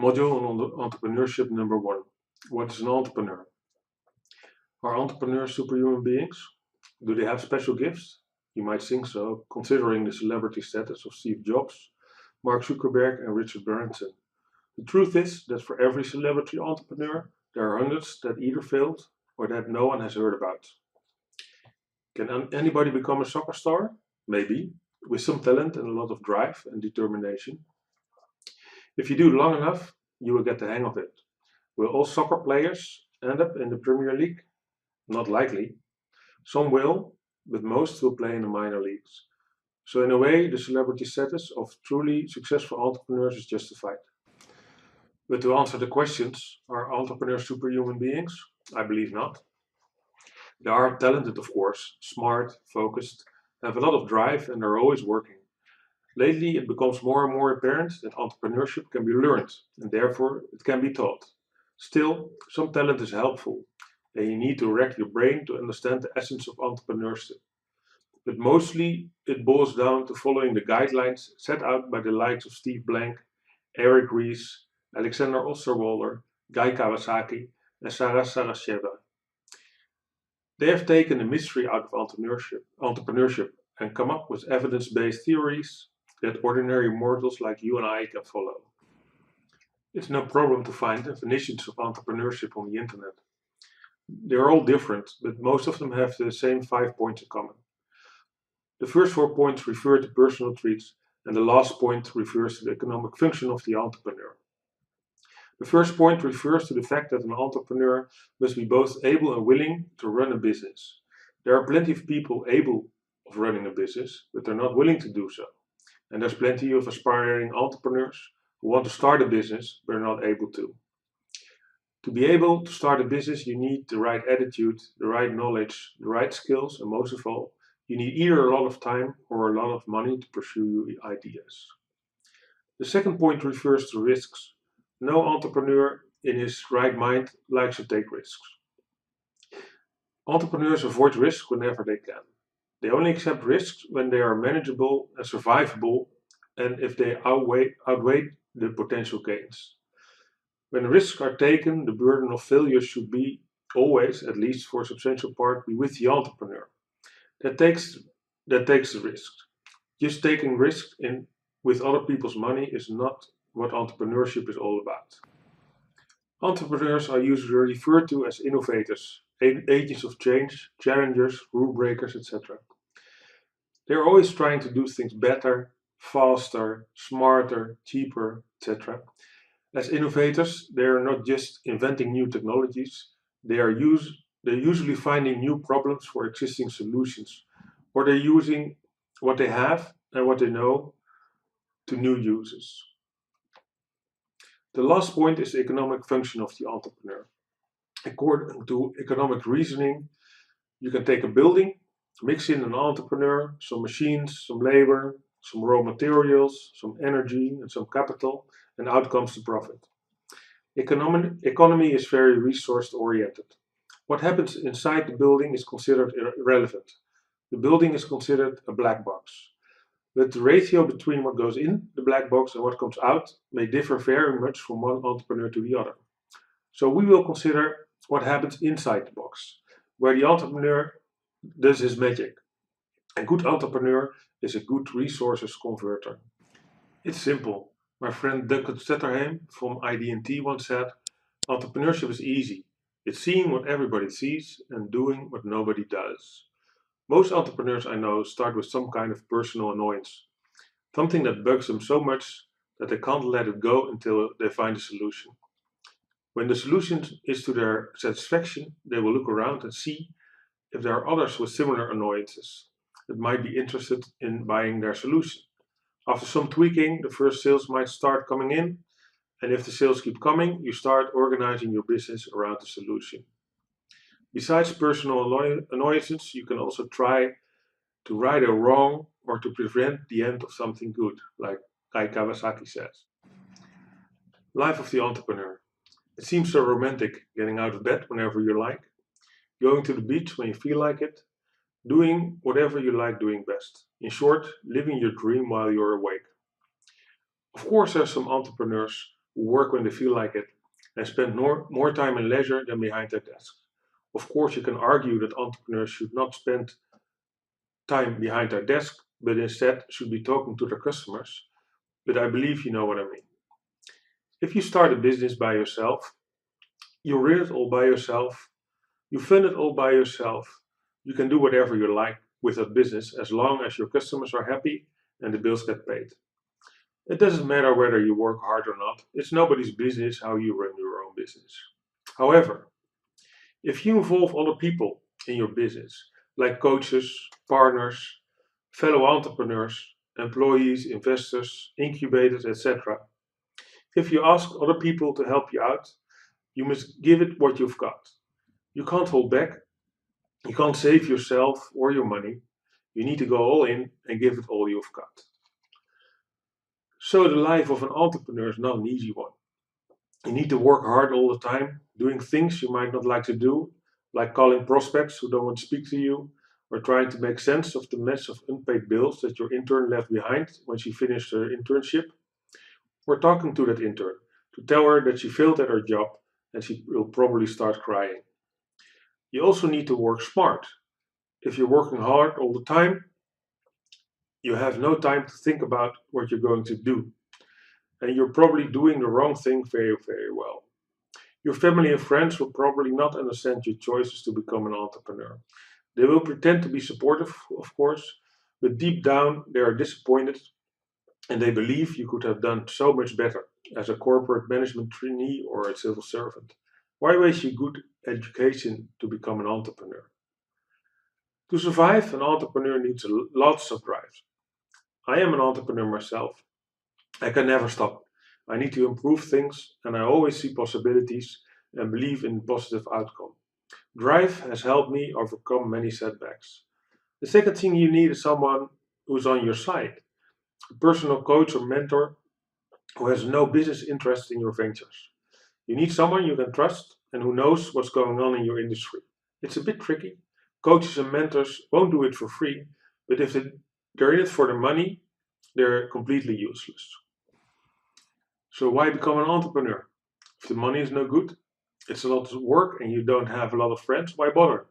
Module on entrepreneurship number 1. What is an entrepreneur? Are entrepreneurs superhuman beings? Do they have special gifts? You might think so, considering the celebrity status of Steve Jobs, Mark Zuckerberg and Richard Branson. The truth is that for every celebrity entrepreneur, there are hundreds that either failed or that no one has heard about. Can anybody become a soccer star? Maybe, with some talent and a lot of drive and determination. If you do long enough, you will get the hang of it. Will all soccer players end up in the Premier League? Not likely. Some will, but most will play in the minor leagues. So in a way, the celebrity status of truly successful entrepreneurs is justified. But to answer the questions, are entrepreneurs superhuman beings? I believe not. They are talented, of course, smart, focused, have a lot of drive, and are always working. Lately, it becomes more and more apparent that entrepreneurship can be learned, and therefore it can be taught. Still, some talent is helpful, and you need to rack your brain to understand the essence of entrepreneurship. But mostly, it boils down to following the guidelines set out by the likes of Steve Blank, Eric Ries, Alexander Osterwalder, Guy Kawasaki, and Sarah Sarasheva. They have taken the mystery out of entrepreneurship and come up with evidence-based theories that ordinary mortals like you and I can follow. It's no problem to find definitions of entrepreneurship on the internet. They're all different, but most of them have the same 5 points in common. The first 4 points refer to personal traits, and the last point refers to the economic function of the entrepreneur. The first point refers to the fact that an entrepreneur must be both able and willing to run a business. There are plenty of people able of running a business, but they're not willing to do so. And there's plenty of aspiring entrepreneurs who want to start a business but are not able to. To be able to start a business, you need the right attitude, the right knowledge, the right skills, and most of all, you need either a lot of time or a lot of money to pursue your ideas. The second point refers to risks. No entrepreneur in his right mind likes to take risks. Entrepreneurs avoid risk whenever they can. They only accept risks when they are manageable and survivable, and if they outweigh the potential gains. When risks are taken, the burden of failure should be always, at least for a substantial part, be with the entrepreneur. That takes the risk. Just taking risks with other people's money is not what entrepreneurship is all about. Entrepreneurs are usually referred to as innovators, agents of change, challengers, rule breakers, etc. They're always trying to do things better, faster, smarter, cheaper, etc. As innovators, they are not just inventing new technologies, they're usually finding new problems for existing solutions, or they're using what they have and what they know to new uses. The last point is the economic function of the entrepreneur. According to economic reasoning, you can take a building, mix in an entrepreneur, some machines, some labor, some raw materials, some energy, and some capital, and out comes the profit. Economy is very resource oriented. What happens inside the building is considered irrelevant. The building is considered a black box. But the ratio between what goes in the black box and what comes out may differ very much from one entrepreneur to the other. So we will consider what happens inside the box, where the entrepreneur does his magic. A good entrepreneur is a good resources converter. It's simple. My friend Duncan Stetterheim from ID&T once said, entrepreneurship is easy. It's seeing what everybody sees and doing what nobody does. Most entrepreneurs I know start with some kind of personal annoyance, something that bugs them so much that they can't let it go until they find a solution. When the solution is to their satisfaction, they will look around and see if there are others with similar annoyances that might be interested in buying their solution. After some tweaking, the first sales might start coming in, and if the sales keep coming, you start organizing your business around the solution. Besides personal annoyances, you can also try to right a wrong or to prevent the end of something good, like Guy Kawasaki says. Life of the entrepreneur. It seems so romantic, getting out of bed whenever you like, going to the beach when you feel like it, doing whatever you like doing best. In short, living your dream while you're awake. Of course, there are some entrepreneurs who work when they feel like it, and spend more time in leisure than behind their desks. Of course, you can argue that entrepreneurs should not spend time behind their desk, but instead should be talking to their customers. But I believe you know what I mean. If you start a business by yourself, you run it all by yourself, you fund it all by yourself, you can do whatever you like with that business as long as your customers are happy and the bills get paid. It doesn't matter whether you work hard or not, it's nobody's business how you run your own business. However, if you involve other people in your business, like coaches, partners, fellow entrepreneurs, employees, investors, incubators, etc., if you ask other people to help you out, you must give it what you've got. You can't hold back, you can't save yourself or your money. You need to go all in and give it all you've got. So the life of an entrepreneur is not an easy one. You need to work hard all the time, doing things you might not like to do, like calling prospects who don't want to speak to you, or trying to make sense of the mess of unpaid bills that your intern left behind when she finished her internship, or talking to that intern to tell her that she failed at her job and she will probably start crying. You also need to work smart. If you're working hard all the time, you have no time to think about what you're going to do, and you're probably doing the wrong thing very, very well. Your family and friends will probably not understand your choices to become an entrepreneur. They will pretend to be supportive, of course, but deep down they are disappointed and they believe you could have done so much better as a corporate management trainee or a civil servant. Why waste your good education to become an entrepreneur? To survive, an entrepreneur needs lots of drive. I am an entrepreneur myself. I can never stop. I need to improve things and I always see possibilities and believe in positive outcome. Drive has helped me overcome many setbacks. The second thing you need is someone who's on your side, a personal coach or mentor who has no business interest in your ventures. You need someone you can trust and who knows what's going on in your industry. It's a bit tricky. Coaches and mentors won't do it for free, but if they're in it for the money, they're completely useless. So why become an entrepreneur? If the money is no good, it's a lot of work and you don't have a lot of friends, why bother?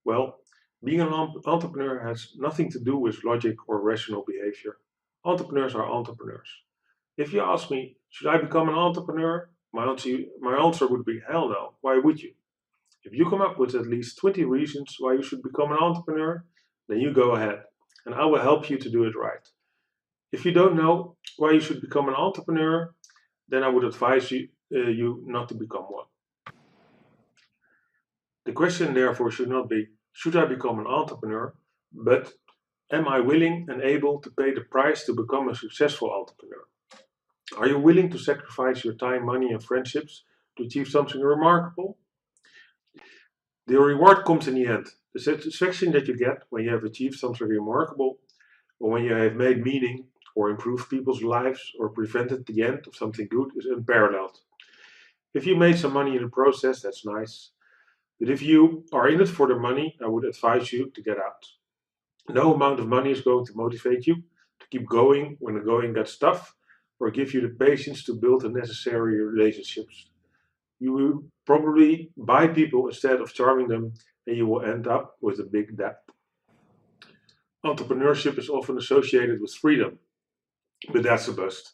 Well, being an entrepreneur has nothing to do with logic or rational behavior. Entrepreneurs are entrepreneurs. If you ask me, should I become an entrepreneur? My answer would be hell no. Why would you? If you come up with at least 20 reasons why you should become an entrepreneur, then you go ahead and I will help you to do it right. If you don't know why you should become an entrepreneur, then I would advise you not to become one. The question therefore should not be, should I become an entrepreneur, but am I willing and able to pay the price to become a successful entrepreneur? Are you willing to sacrifice your time, money, and friendships to achieve something remarkable? The reward comes in the end. The satisfaction that you get when you have achieved something remarkable, or when you have made meaning, or improved people's lives, or prevented the end of something good is unparalleled. If you made some money in the process, that's nice. But if you are in it for the money, I would advise you to get out. No amount of money is going to motivate you to keep going when the going gets tough, or give you the patience to build the necessary relationships. You will probably buy people instead of charming them, and you will end up with a big debt. Entrepreneurship is often associated with freedom, but that's a bust.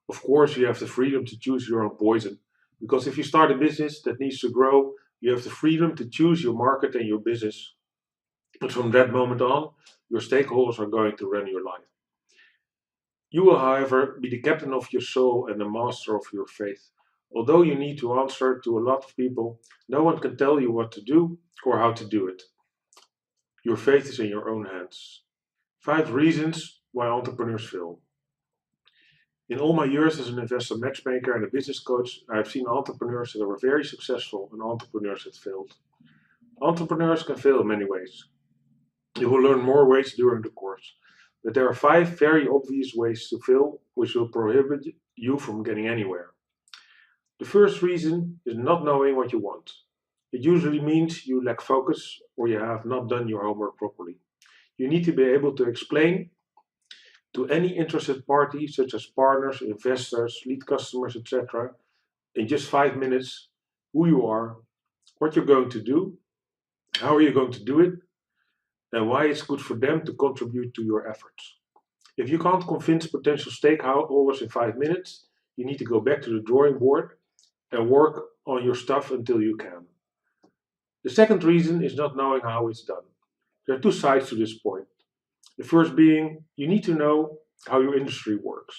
Of course, you have the freedom to choose your own poison, because if you start a business that needs to grow, you have the freedom to choose your market and your business. But from that moment on, your stakeholders are going to run your life. You will, however, be the captain of your soul and the master of your faith. Although you need to answer to a lot of people, no one can tell you what to do or how to do it. Your faith is in your own hands. 5 reasons why entrepreneurs fail. In all my years as an investor matchmaker and a business coach, I have seen entrepreneurs that were very successful and entrepreneurs that failed. Entrepreneurs can fail in many ways. You will learn more ways during the course. But there are 5 very obvious ways to fail which will prohibit you from getting anywhere. The first reason is not knowing what you want. It usually means you lack focus or you have not done your homework properly. You need to be able to explain to any interested party, such as partners, investors, lead customers, etc., in just 5 minutes who you are, what you're going to do, how are you going to do it, and why it's good for them to contribute to your efforts. If you can't convince potential stakeholders in 5 minutes, you need to go back to the drawing board and work on your stuff until you can. The second reason is not knowing how it's done. There are two sides to this point. The first being, you need to know how your industry works.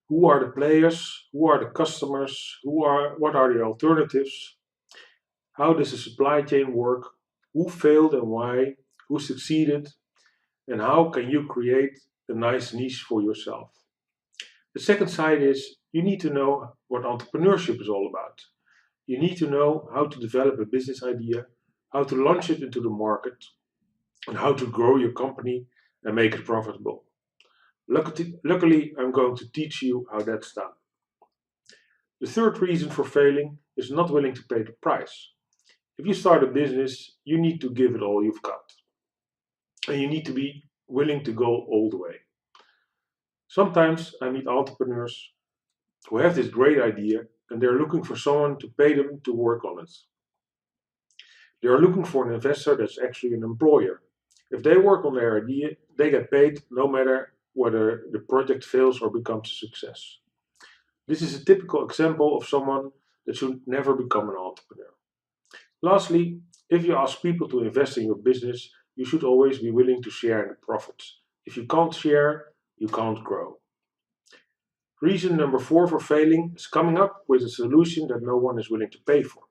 Who are the players? Who are the customers? What are the alternatives? How does the supply chain work? Who failed and why? Who succeeded? And how can you create a nice niche for yourself? The second side is you need to know what entrepreneurship is all about. You need to know how to develop a business idea, how to launch it into the market, and how to grow your company and make it profitable. Luckily, I'm going to teach you how that's done. The third reason for failing is not willing to pay the price. If you start a business, you need to give it all you've got. And you need to be willing to go all the way. Sometimes I meet entrepreneurs who have this great idea and they're looking for someone to pay them to work on it. They are looking for an investor that's actually an employer. If they work on their idea, they get paid no matter whether the project fails or becomes a success. This is a typical example of someone that should never become an entrepreneur. Lastly, if you ask people to invest in your business, you should always be willing to share in the profits. If you can't share, you can't grow. Reason number 4 for failing is coming up with a solution that no one is willing to pay for.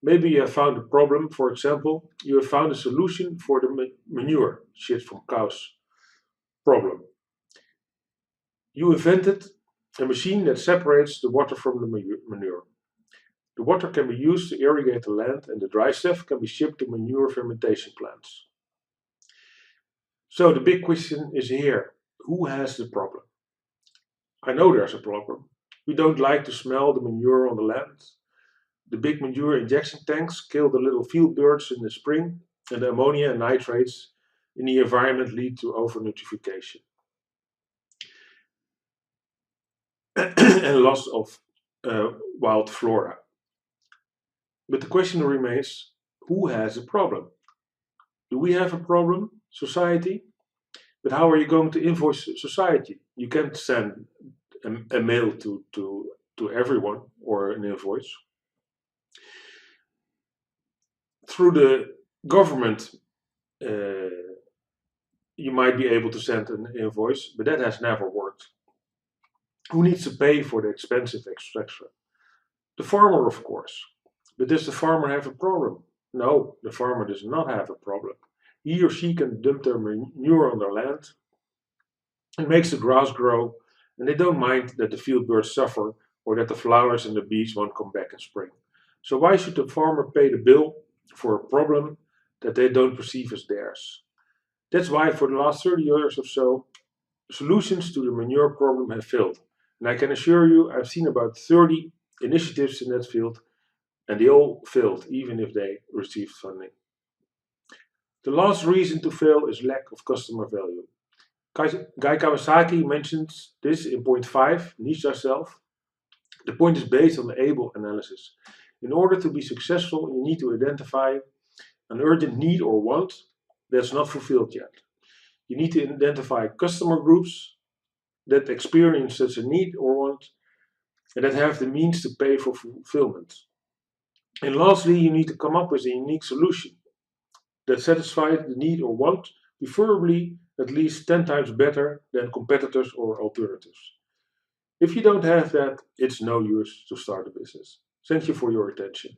Maybe you have found a problem, for example, you have found a solution for the manure, shit from cows problem. You invented a machine that separates the water from the manure. The water can be used to irrigate the land and the dry stuff can be shipped to manure fermentation plants. So the big question is here, who has the problem? I know there's a problem. We don't like to smell the manure on the land. The big manure injection tanks kill the little field birds in the spring, and the ammonia and nitrates in the environment lead to overnitrification and loss of wild flora. But the question remains, who has a problem? Do we have a problem, society? But how are you going to invoice society? You can't send a mail to everyone or an invoice. Through the government, you might be able to send an invoice, but that has never worked. Who needs to pay for the expensive extraction? The farmer, of course. But does the farmer have a problem? No, the farmer does not have a problem. He or she can dump their manure on their land. It makes the grass grow, and they don't mind that the field birds suffer or that the flowers and the bees won't come back in spring. So why should the farmer pay the bill for a problem that they don't perceive as theirs? That's why for the last 30 years or so, solutions to the manure problem have failed. And I can assure you, I've seen about 30 initiatives in that field, and they all failed, even if they received funding. The last reason to fail is lack of customer value. Guy Kawasaki mentions this in point 5, niche yourself. The point is based on the ABLE analysis. In order to be successful, you need to identify an urgent need or want that's not fulfilled yet. You need to identify customer groups that experience such a need or want and that have the means to pay for fulfillment. And lastly, you need to come up with a unique solution that satisfies the need or want, preferably at least 10 times better than competitors or alternatives. If you don't have that, it's no use to start a business. Thank you for your attention.